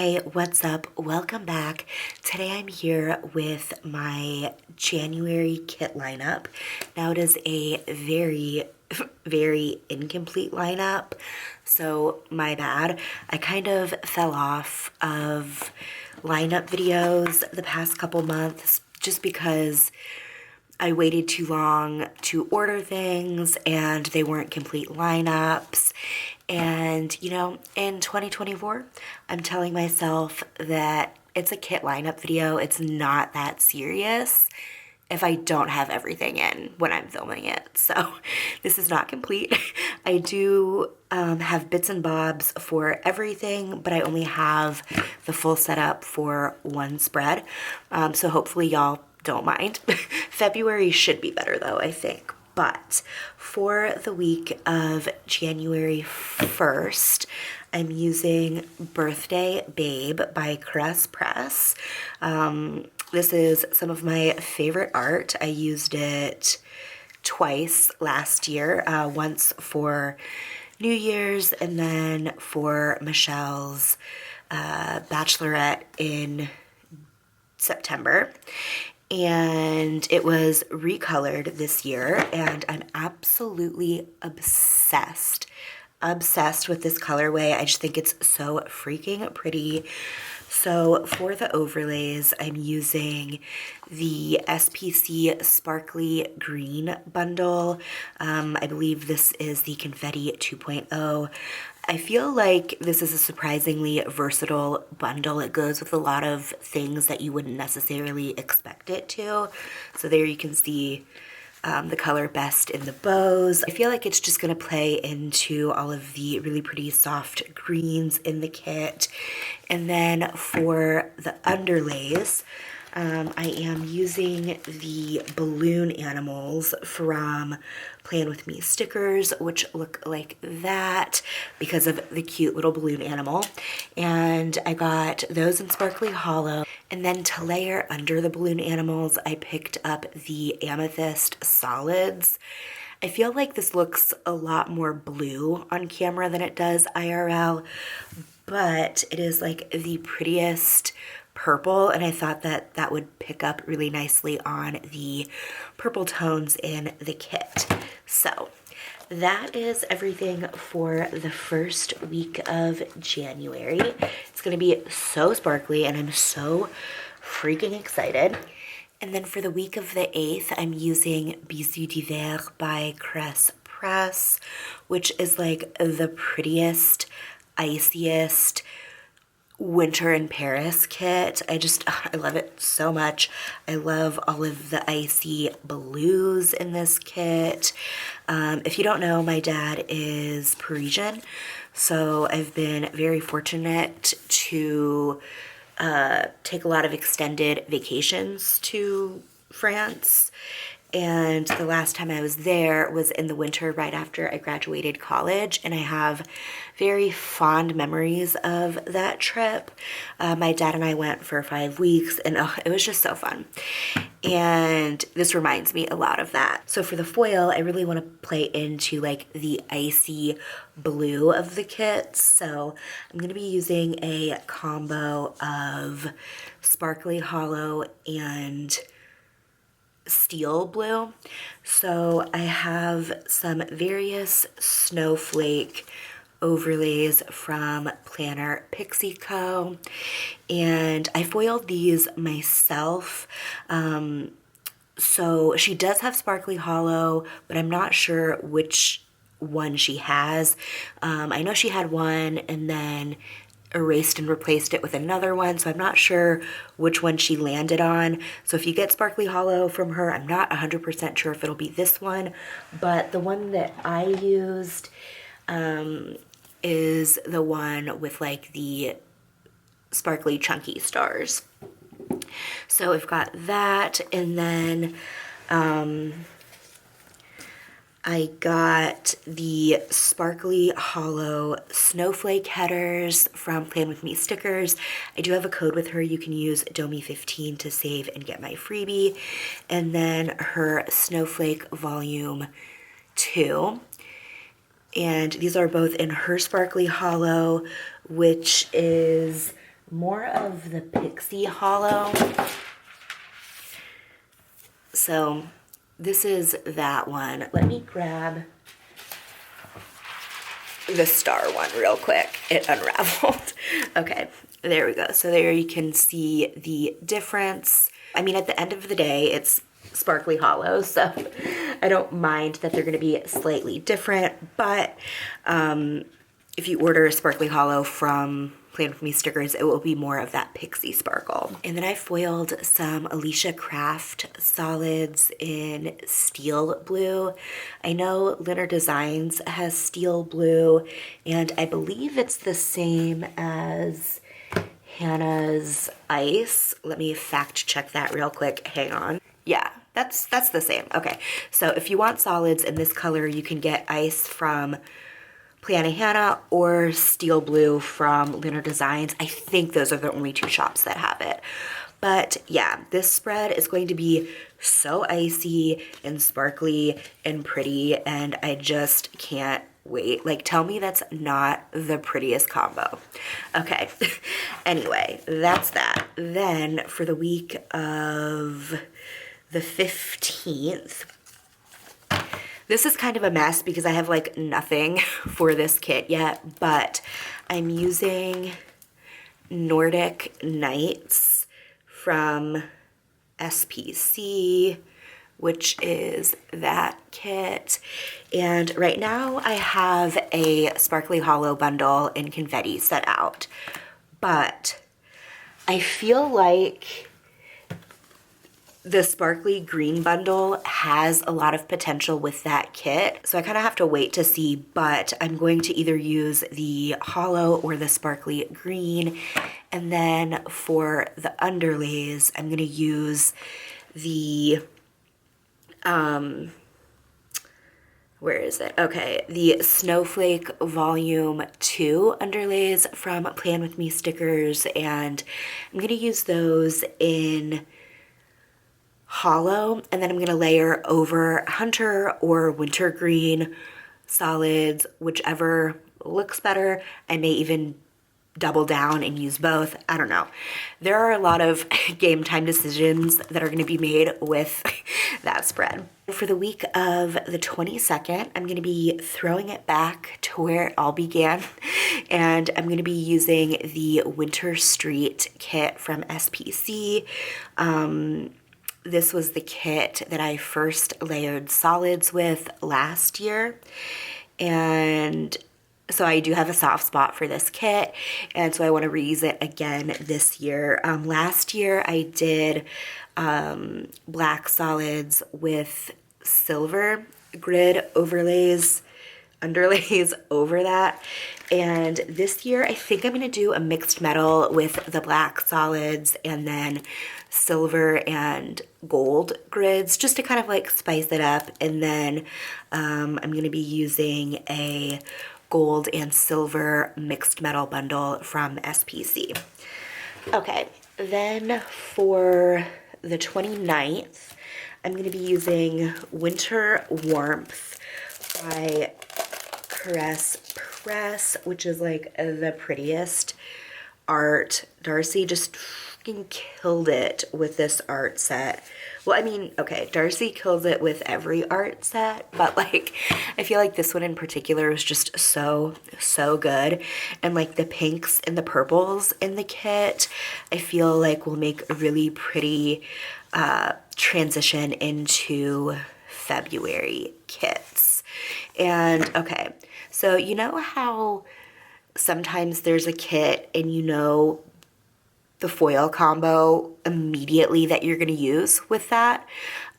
Hey, what's up? Welcome back. Today I'm here with my January kit lineup. Now it is a very incomplete lineup, so my bad. I kind of fell off of lineup videos the past couple months just because I waited too long to order things and they weren't complete lineups. And, you know, in 2024, I'm telling myself that it's a kit lineup video. It's not that serious if I don't have everything in when I'm filming it. So this is not complete. I do have bits and bobs for everything, but I only have the full setup for one spread. So hopefully y'all don't mind. February should be better though, I think. But for the week of January 1st, I'm using Birthday Babe by CaressPress. This is some of my favorite art. I used it twice last year, once for New Year's and then for Michelle's bachelorette in September. And it was recolored this year, and I'm absolutely obsessed with this colorway. I just think it's so freaking pretty. So for the overlays, I'm using the SPC Sparkly Green bundle. I believe this is the Confetti 2.0. I feel like this is a surprisingly versatile bundle. It goes with a lot of things that you wouldn't necessarily expect it to. So there you can see the color best in the bows. I feel like it's just going to play into all of the really pretty soft greens in the kit. And then for the underlays, I am using the balloon animals from PlanWithMeStickers, which look like that because of the cute little balloon animal. And I got those in Sparkly Hollow. And then to layer under the balloon animals, I picked up the Amethyst Solids. I feel like this looks a lot more blue on camera than it does IRL, but it is like the prettiest purple, and I thought that that would pick up really nicely on the purple tones in the kit. So that is everything for the first week of January. It's going to be so sparkly, and I'm so freaking excited. And then for the week of the 8th, I'm using Bisous d'Hiver by CaressPress, which is like the prettiest, iciest winter in Paris kit. I love it so much. I love all of the icy blues in this kit. If you don't know, my dad is Parisian, so I've been very fortunate to take a lot of extended vacations to France. And the last time I was there was in the winter right after I graduated college, and I have very fond memories of that trip. My dad and I went for 5 weeks, and it was just so fun. And this reminds me a lot of that. So for the foil, I really want to play into like the icy blue of the kit. So I'm going to be using a combo of Sparkly Hollow and steel blue. So I have some various snowflake overlays from PlanWithMeStickers, and I foiled these myself. So she does have Sparkly Hollow, but I'm not sure which one she has. I know she had one and then erased and replaced it with another one, so I'm not sure which one she landed on. So if you get Sparkly Hollow from her, I'm not 100% sure if it'll be this one, but the one that I used is the one with like the sparkly chunky stars. So I've got that, and then I got the Sparkly Hollow Snowflake headers from PlanWithMeStickers. I do have a code with her. You can use DOMI15 to save and get my freebie. And then her Snowflake Volume 2. And these are both in her Sparkly Hollow, which is more of the Pixie Hollow. So this is that one. Let me grab the star one real quick. It unraveled. Okay, there we go. So there you can see the difference. I mean, at the end of the day, it's sparkly hollow, so I don't mind that they're going to be slightly different, but if you order a sparkly hollow from Plan With Me Stickers, it will be more of that pixie sparkle. And then I foiled some Alicia Craft solids in steel blue. I know Linner Designs has steel blue, and I believe it's the same as Hannah's Ice. Let me fact check that real quick. Hang on. Yeah, that's the same. Okay, so if you want solids in this color, you can get Ice from Plannahannah or Steel Blue from Linner Designs. I think those are the only two shops that have it. But yeah, this spread is going to be so icy and sparkly and pretty, and I just can't wait. Like, tell me that's not the prettiest combo. Okay, anyway, that's that. Then for the week of the 15th, this is kind of a mess because I have like nothing for this kit yet, but I'm using Nordic Nights from SPC, which is that kit. And right now I have a Sparkly Hollow bundle in confetti set out, but I feel like the sparkly green bundle has a lot of potential with that kit, so I kind of have to wait to see, but I'm going to either use the hollow or the sparkly green. And then for the underlays, I'm going to use the where is it? Okay, the Snowflake Volume 2 underlays from Plan With Me Stickers, and I'm going to use those in hollow, and then I'm going to layer over hunter or wintergreen solids, whichever looks better. I may even double down and use both. I don't know. There are a lot of game time decisions that are going to be made with that spread. For the week of the 22nd, I'm going to be throwing it back to where it all began, and I'm going to be using the Winter Street kit from SPC. This was the kit that I first layered solids with last year, and so I do have a soft spot for this kit, and so I want to reuse it again this year. Last year I did black solids with silver grid underlays over that, and this year I think I'm going to do a mixed metal with the black solids and then silver and gold grids just to kind of like spice it up. And then I'm going to be using a gold and silver mixed metal bundle from SPC. Okay, then for the 29th, I'm going to be using Winter Warmth by CaressPress, which is like the prettiest art. Darcy just fucking killed it with this art set. Well, I mean, okay, Darcy kills it with every art set, but like, I feel like this one in particular is just so good. And like the pinks and the purples in the kit, I feel like will make a really pretty transition into February kits. And okay, so you know how sometimes there's a kit and you know the foil combo immediately that you're going to use with that?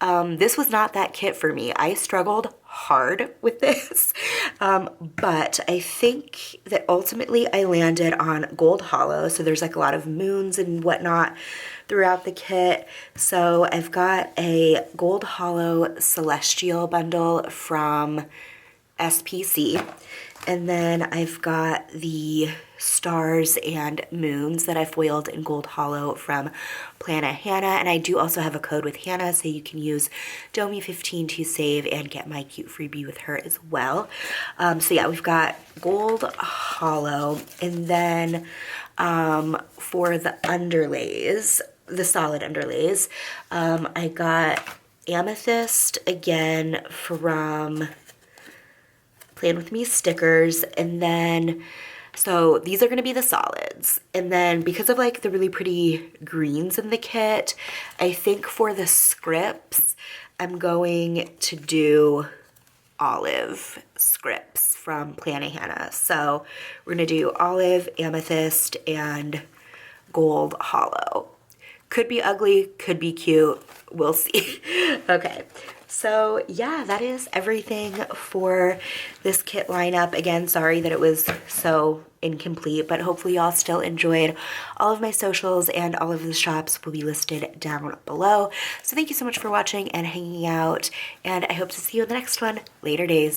This was not that kit for me. I struggled hard with this, but I think that ultimately I landed on gold hollow, so there's like a lot of moons and whatnot throughout the kit. So I've got a gold hollow celestial bundle from SPC, and then I've got the stars and moons that I foiled in gold hollow from Plannahannah, and I do also have a code with Hannah, so you can use DOMI15 to save and get my cute freebie with her as well. So yeah, we've got gold hollow, and then For the underlays, the solid underlays, I got Amethyst again from PlanWithMeStickers, and then so these are going to be the solids. And then because of like the really pretty greens in the kit, I think for the scripts, I'm going to do olive scripts from Plannahannah. So we're going to do olive, amethyst, and gold hollow. Could be ugly, could be cute. We'll see. Okay. So yeah, that is everything for this kit lineup. Again, sorry that it was so incomplete, but hopefully y'all still enjoyed. All of my socials and all of the shops will be listed down below. So thank you so much for watching and hanging out, and I hope to see you in the next one. Later days.